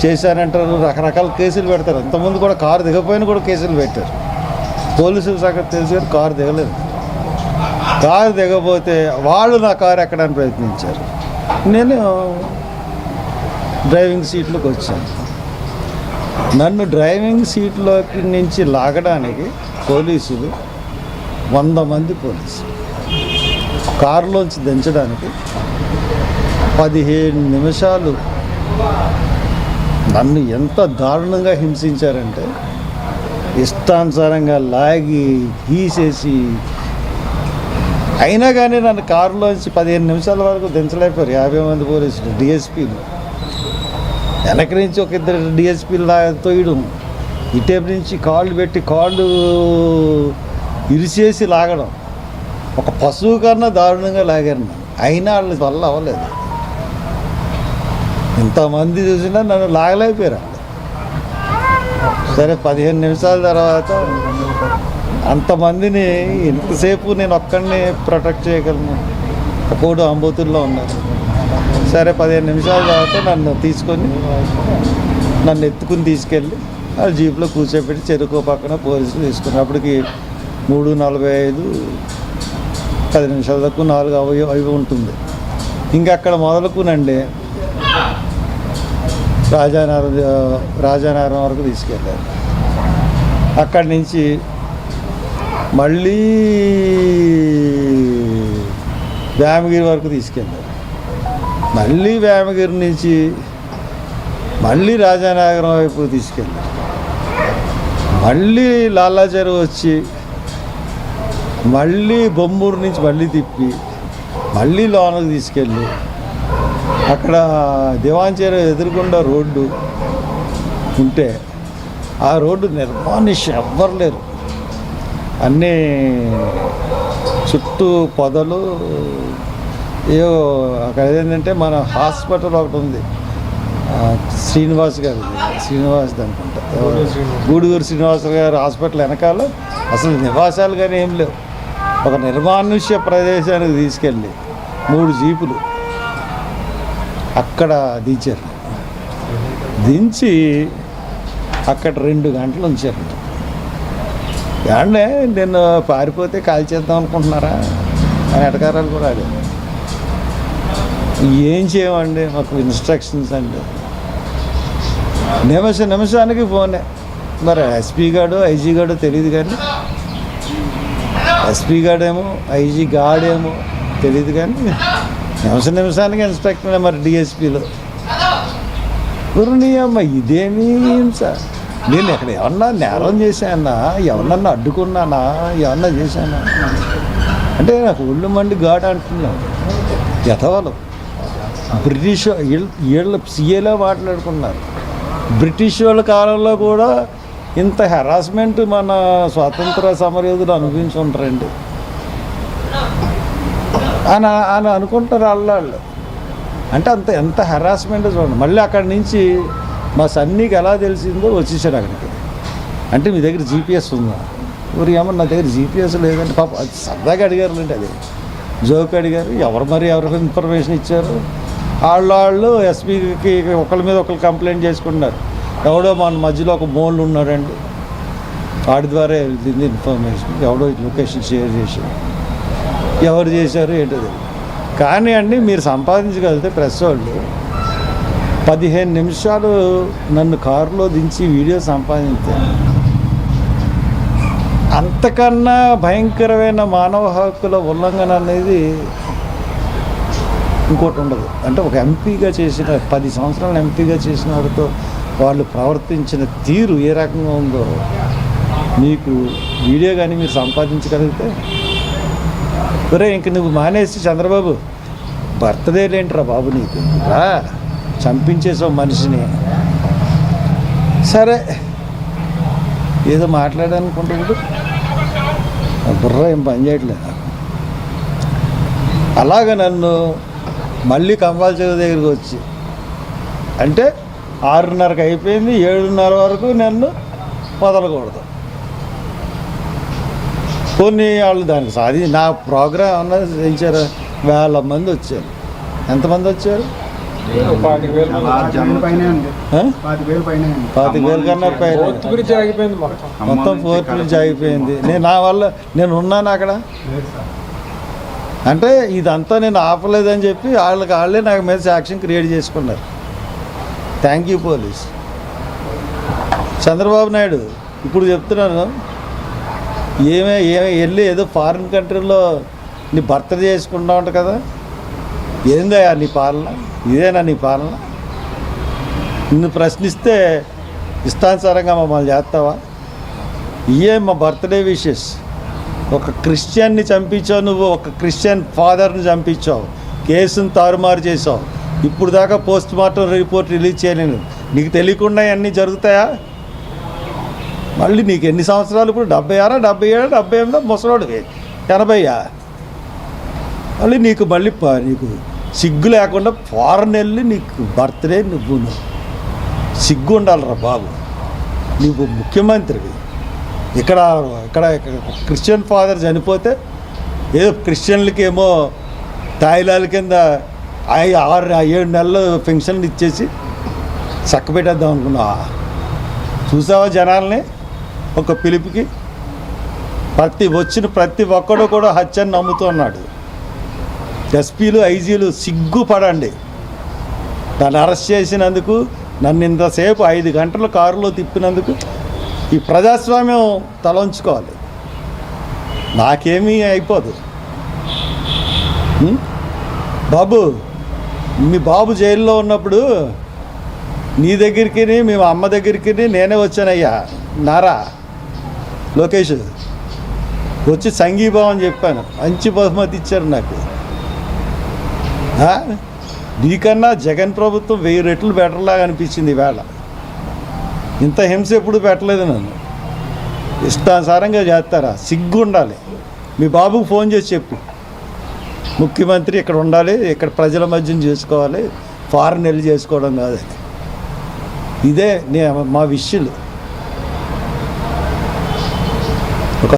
చేశారంటారు, రకరకాల కేసులు పెడతారు. అంతకుముందు కూడా కారు దిగపోయినా కూడా కేసులు పెట్టారు. పోలీసుల సంగతి తెలిసి కానీ కారు దిగలేదు. కారు దిగపోతే వాళ్ళు నా కారు ఎక్కడానికి ప్రయత్నించారు. నేను డ్రైవింగ్ సీట్లోకి వచ్చాను. నన్ను డ్రైవింగ్ సీట్లోకి నుంచి లాగడానికి పోలీసులు 100 మంది పోలీసులు, కారులోంచి దించడానికి 15 నిమిషాలు నన్ను ఎంత దారుణంగా హింసించారంటే, ఇష్టానుసారంగా లాగి గీసేసి, అయినా కానీ నన్ను కారులోంచి 15 నిమిషాల వరకు దించలేకపోయారు 50 మంది పోలీసులు, డిఎస్పీలు. వెనక నుంచి ఒక 2 డిఎస్పీలు తోయడం, ఇటేపు నుంచి కాళ్ళు పెట్టి కాళ్ళు ఇరిసేసి లాగడం, ఒక పశువు కన్నా దారుణంగా లాగారు నన్ను. అయినా వాళ్ళ వల్ల అవ్వలేదు. ఇంతమంది చూసినా నన్ను లాగలేకపోయారు. సరే 15 నిమిషాల తర్వాత అంతమందిని ఎంతసేపు నేను ఒక్కడిని ప్రొటెక్ట్ చేయగలను? ఒకడు అంబోతుల్లో ఉన్నారు. సరే 15 నిమిషాల తర్వాత నన్ను తీసుకొని నన్ను ఎత్తుకుని తీసుకెళ్ళి ఆ జీప్లో కూర్చోబెట్టి చెరుకు పక్కన పోలీసులు తీసుకున్నారు. అప్పటికి 3:45, 10 నిమిషాల దాకా 4 అవి ఉంటుంది. ఇంకా అక్కడ మొదలుకునండి రాజానగరం వరకు తీసుకెళ్ళారు. అక్కడి నుంచి మళ్ళీ వేమగిరి వరకు తీసుకెళ్ళారు. మళ్ళీ వేమగిరి నుంచి మళ్ళీ రాజానగరం వైపు తీసుకెళ్ళారు. మళ్ళీ లాలాచెరు వచ్చి మళ్ళీ బొమ్మూరు నుంచి మళ్ళీ తిప్పి మళ్ళీ లోనకు తీసుకెళ్ళి అక్కడ దివాంచెరు ఎదురుగుండా రోడ్డు ఉంటే ఆ రోడ్డు నిర్మానుష్యం, ఎవ్వరు లేరు. అన్నీ చుట్టూ పొదలు. ఏవో అక్కడ ఏంటంటే మన హాస్పిటల్ ఒకటి ఉంది, శ్రీనివాస్ అనుకుంటా, గూడూరు శ్రీనివాస్ గారు హాస్పిటల్ వెనకాల అసలు నివాసాలు కానీ ఏం లేవు. ఒక నిర్మానుష్య ప్రదేశానికి తీసుకెళ్ళి 3 జీపులు అక్కడ దించారు. దించి అక్కడ 2 గంటలు ఉంచారు. అంటే నేను పారిపోతే కాల్ చేద్దాం అనుకుంటున్నారా అని ఎటకారాలు కూడా ఆడారు. ఏం చేయమండి, మాకు ఇన్స్ట్రక్షన్స్ అండి. నిమిషానికి ఫోనే. మరి ఎస్పీ గాడు ఐజీ గాడు తెలియదు, కానీ ఎస్పీ గాడేమో ఐజీ గాడేమో తెలియదు, కానీ నిమిషానికి ఇన్స్ట్రక్టర్. మరి డిఎస్పీలో గురుని అమ్మ ఇదేమీ సార్, నేను ఎక్కడ ఏమన్నా నేరం చేశానా, ఎవరన్నా అడ్డుకున్నానా, ఏమన్నా చేశానా అంటే నాకు ఒళ్ళు మండి గాడు అంటున్నాను. ఎతవలు బ్రిటిష్ వీళ్ళ సీఏలో మాట్లాడుకున్నారు. బ్రిటిష్ వాళ్ళ కాలంలో కూడా ఇంత హెరాస్మెంట్ మన స్వాతంత్ర సమరయోధులు అనుభవించి ఉంటారండి అని అనుకుంటారు వాళ్ళు. అంటే ఎంత హెరాస్మెంట్ చూడండి. మళ్ళీ అక్కడి నుంచి మా సన్నీకి ఎలా తెలిసిందో వచ్చేసాడు అక్కడికి. అంటే మీ దగ్గర జీపీఎస్ ఉందా? ఊరి ఏమన్నా నా దగ్గర జీపీఎస్ లేదంటే పాప అది సరదాగా అడిగారు లేండి, అది జోక్ అడిగారు. ఎవరికి ఇన్ఫర్మేషన్ ఇచ్చారు? వాళ్ళు ఎస్పీకి ఒకరి మీద ఒకరు కంప్లైంట్ చేసుకుంటున్నారు. ఎవడో మన మధ్యలో ఒక మోళ్ళు ఉన్నాడండి, వాడి ద్వారా వెళ్ళింది ఇన్ఫర్మేషన్. ఎవడో లొకేషన్ షేర్ చేసి ఎవరు చేశారు ఏంటో. కానీ అండి మీరు సంపాదించగలిగితే ప్రెస్ వాళ్ళు 15 నిమిషాలు నన్ను కారులో దించి వీడియో సంపాదించారు. అంతకన్నా భయంకరమైన మానవ హక్కుల ఉల్లంఘన అనేది ఇంకోటి ఉండదు. అంటే ఒక ఎంపీగా చేసిన 10 సంవత్సరాలు ఎంపీగా చేసిన వాడితో వాళ్ళు ప్రవర్తించిన తీరు ఏ రకంగా ఉందో మీకు వీడియో కానీ మీరు సంపాదించగలిగితే, ఒరే ఇంక నువ్వు మానేసి చంద్రబాబు బర్త్డే లేంట్రా బాబు, నీకు రా చంపించేసావు మనిషిని. సరే ఏదో మాట్లాడాలనుకుంటున్నాడు, బుర్ర ఏం పని చేయట్లేదు. అలాగ నన్ను మళ్ళీ కంబాల చెరువు దగ్గరికి వచ్చి, అంటే 6:30కి అయిపోయింది, 7:30 వరకు నన్ను వదలకూడదు. కొన్ని వాళ్ళు దానికి నా ప్రోగ్రాం అన్నది చేయించారు. 1000 మంది వచ్చారు. ఎంతమంది వచ్చారు? ఆ? 25,000 కన్నా పైన మొత్తం ఫోర్త్ బ్రిడ్జ్ ఆగిపోయింది. నా వల్ల నేను ఉన్నాను అక్కడ. అంటే ఇదంతా నేను ఆపలేదని చెప్పి వాళ్ళే నాకు మీద సాక్ష్యం క్రియేట్ చేసుకున్నారు. Thank you police. Chandrababu Naidu ఇప్పుడు చెప్తున్నాను, ఏమే వెళ్ళి ఏదో ఫారిన్ కంట్రీలో నీ భర్త చేసుకుంటా ఉంటా కదా, ఏందయ్యా నీ పాలన? ఇదేనా నీ పాలన? నిన్ను ప్రశ్నిస్తే ఇష్టానుసారంగా మమ్మల్ని చేస్తావా? ఇయే మా బర్త్డే విషెస్. ఒక క్రిస్టియన్ని చంపించావు నువ్వు, ఒక క్రిస్టియన్ ఫాదర్ని చంపించావు, కేసును తారుమారు చేసావు. ఇప్పుడు దాకా పోస్ట్ మార్టం రిపోర్ట్ రిలీజ్ చేయలేను. నీకు తెలియకుండా అన్నీ జరుగుతాయా? మళ్ళీ నీకు ఎన్ని సంవత్సరాలు ఇప్పుడు? 76, 77, 78, ముసలోడు 80. మళ్ళీ నీకు నీకు సిగ్గు లేకుండా ఫారెన్ వెళ్ళి నీకు బర్త్డే నువ్వు సిగ్గు ఉండాలిరా బాబు. నువ్వు ముఖ్యమంత్రివి. ఇక్కడ క్రిస్టియన్ ఫాదర్ చనిపోతే ఏదో క్రిస్టియన్లకి ఏమో తాయిలాల కింద 6-7 నెలలు పెన్షన్లు ఇచ్చేసి చక్కబెట్టేద్దాం అనుకున్నావా? చూసావా జనాల్ని ఒక పిలుపుకి? ప్రతి ఒక్కడు కూడా హత్యని నమ్ముతున్నాడు. ఎస్పీలు, ఐజీలు సిగ్గుపడండి. నన్ను అరెస్ట్ చేసినందుకు, నన్ను ఇంతసేపు 5 గంటలు కారులో తిప్పినందుకు ఈ ప్రజాస్వామ్యం తలంచుకోవాలి. నాకేమీ అయిపోదు. బాబు, మీ బాబు జైల్లో ఉన్నప్పుడు నీ దగ్గరికి, మేము అమ్మ దగ్గరికి నేనే వచ్చానయ్యా. నారా లోకేష్ వచ్చి సంఘీభావం చెప్పాను. మంచి బహుమతి ఇచ్చారు నాకు. నీకన్నా జగన్ ప్రభుత్వం 1000 రెట్లు బెటర్లాగా అనిపించింది ఈవేళ. ఇంత హింస ఎప్పుడు పెట్టలేదు నన్ను. ఇష్టానుసారంగా చేస్తారా? సిగ్గు ఉండాలి. మీ బాబుకు ఫోన్ చేసి చెప్పు, ముఖ్యమంత్రి ఇక్కడ ఉండాలి, ఇక్కడ ప్రజల మధ్యన చేసుకోవాలి, ఫారెన్ వెళ్ళి చేసుకోవడం కాదని. ఇదే మా విషయాలు.